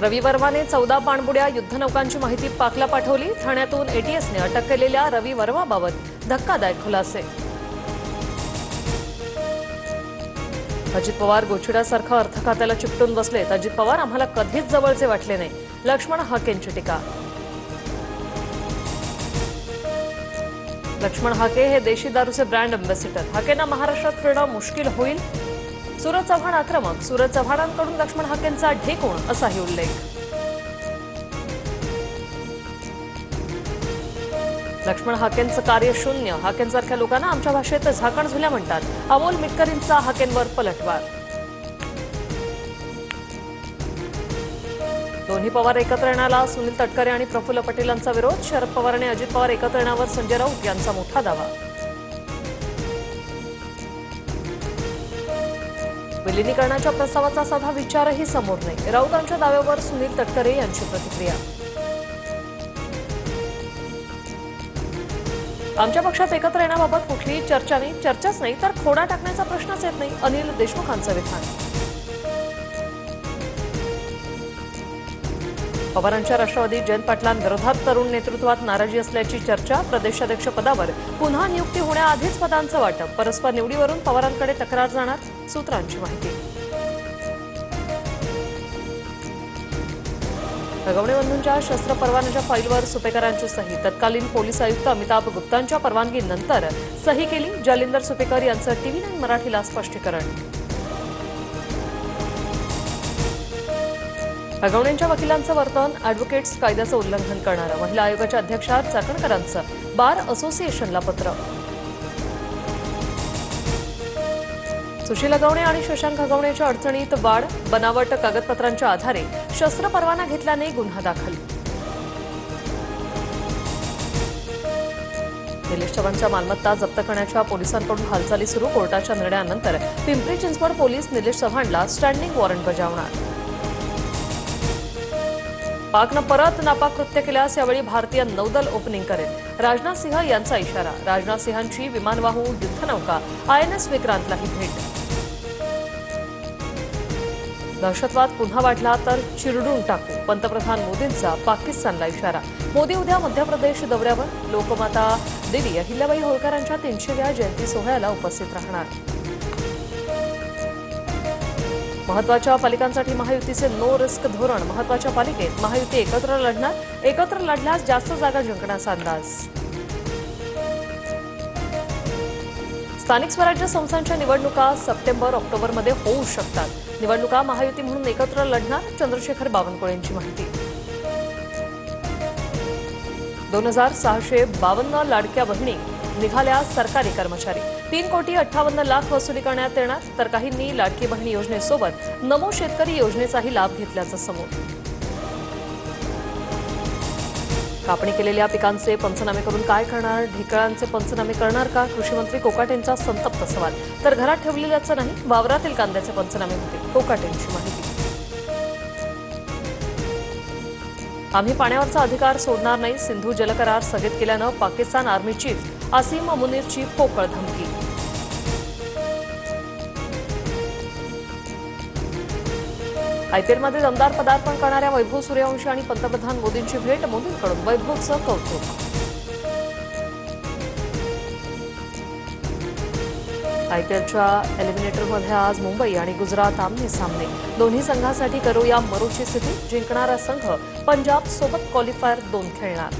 रवी वर्माने 14 पाणबुड्या युद्धनौकांची माहिती पाकला पाठवली। ठाण्यातून एटीएसने अटक केलेल्या रवी वर्माबाबत धक्कादायक खुलासे। अजित पवार गोचिड्यासारखं अर्थ खात्याला चिपटून बसलेत। अजित पवार आम्हाला कधीच जवळचे वाटले नाही, लक्ष्मण हाकेंची टीका। लक्ष्मण हाके हे देशी दारूचे ब्रँड अँबॅसिडर। हाकेंना महाराष्ट्रात फिरणं मुश्किल होईल। सूरज चव्हाण आक्रमक। सूरज चव्हाणांकडून लक्ष्मण हाकेंचा ढेकूण असाही उल्लेख। लक्ष्मण हाकेंचं कार्य शून्य। हाकेंसारख्या लोकांना आमच्या भाषेत झाकण झुल्या म्हणतात। अमोल मिटकरींचा हाकेंवर पलटवार। दोन्ही पवार एकत्र येण्याला सुनील तटकरे आणि प्रफुल्ल पटेलांचा विरोध। शरद पवार आणि अजित पवार एकत्र येण्यावर संजय राऊत यांचा मोठा दावा। विलिनीकरणाच्या प्रस्तावाचा साधा विचारही समोर नाही। राऊतांच्या दाव्यावर सुनील तटकरे यांची प्रतिक्रिया। आमच्या पक्षात एकत्र येण्याबाबत कुठलीही चर्चाच नाही तर खोडा टाकण्याचा प्रश्नच येत नाही, अनिल देशमुखांचं विधान। पवारांच्या राष्ट्रवादी जयंत पाटलांविरोधात तरुण नेतृत्वात नाराजी असल्याची चर्चा। प्रदेशाध्यक्ष पदावर पुन्हा नियुक्ती होण्याआधीच पदांचं वाटप। परस्पर निवडीवरून पवारांकडे तक्रार जाणार, सूत्रांची माहिती। हगवणे बंधूंच्या शस्त्र परवान्याच्या फाईलवर सुपेकरांची सही। तत्कालीन पोलीस आयुक्त अमिताभ गुप्तांच्या परवानगीनंतर सही केली। जालिंदर सुपेकर यांचं TV9 मराठीला स्पष्टीकरण। हगवणेंच्या वकिलांचं वर्तन ॲडव्होकेट्स कायद्याचं उल्लंघन करणारं। महिला आयोगाच्या अध्यक्षा चाकणकरांचं बार असोसिएशनला पत्र। सुशील हगवणे आणि शशांक हगवणेच्या अडचणीत वाढ। बनावट कागदपत्रांच्या आधारे शस्त्र परवाना घेतल्याने गुन्हा दाखल। निलेश चव्हाणच्या मालमत्ता जप्त करण्याच्या पोलिसांकडून हालचाली सुरू। कोर्टाच्या निर्णयानंतर पिंपरी चिंचवड पोलीस निलेश चव्हाणला स्टँडिंग वॉरंट बजावणार। पाकनं परत नापाक कृत्य केल्यास यावेळी भारतीय नौदल ओपनिंग करेल। राजनाथ सिंह यांचा इशारा। राजनाथ सिंहांची विमानवाहू युद्धनौका INS विक्रांतलाही भेट। दहशतवाद पुन्हा वाढला तर चिरडून टाकू, पंतप्रधान मोदींचा पाकिस्तानला इशारा। मोदी उद्या मध्य प्रदेश दौऱ्यावर। लोकमाता देवी अहिल्याबाई होळकरांच्या 300व्या जयंती सोहळ्याला उपस्थित राहणार। महत्वाच्या पालिकांसाठी महायुतीचे नो रिस्क धोरण। महत्वाच्या पालिकेत महायुती एकत्र लढणार। एकत्र लढल्यास जास्त जागा जिंकण्याचा अंदाज। स्थानिक स्वराज्य संस्थांच्या निवडणुका सप्टेंबर-ऑक्टोबरमध्ये होऊ शकतात। निवडणुका महायुती म्हणून एकत्र लढणार। चंद्रशेखर बावनकुळेंची माहिती। 2652 लाडक्या बहिणी निघाल्या सरकारी कर्मचारी। 3,58,00,000 वसुली करण्यात येणार। तर काहींनी लाडकी बहीण योजनेसोबत नमो शेतकरी योजनेचाही लाभ घेतल्याचं समोर। कापणी केलेल्या पिकांचे पंचनामे करून काय करणार? ढेकळांचे पंचनामे करणार का? कृषीमंत्री कोकाटेंचा संतप्त सवाल। तर घरात ठेवलेल्याचं नाही, वावरातील कांद्याचे पंचनामे होते, कोकाटेंची माहिती। आम्ही पाण्यावरचा अधिकार सोडणार नाही। सिंधू जलकरार स्थगित केल्यानं पाकिस्तान आर्मी चीफ आसिम मुनीरची पोकळ धमकी। IPLमध्ये दमदार पदार्पण करणाऱ्या वैभव सूर्यवंशी आणि पंतप्रधान मोदींची भेट। मोदींकडून वैभवचं कौतुक। IPLच्या एलिमिनेटरमध्ये आज मुंबई आणि गुजरात आमने सामने। दोन्ही संघांसाठी करूया मरोची स्थिती। जिंकणारा संघ पंजाब सोबत क्वालिफायर 2 खेळणार।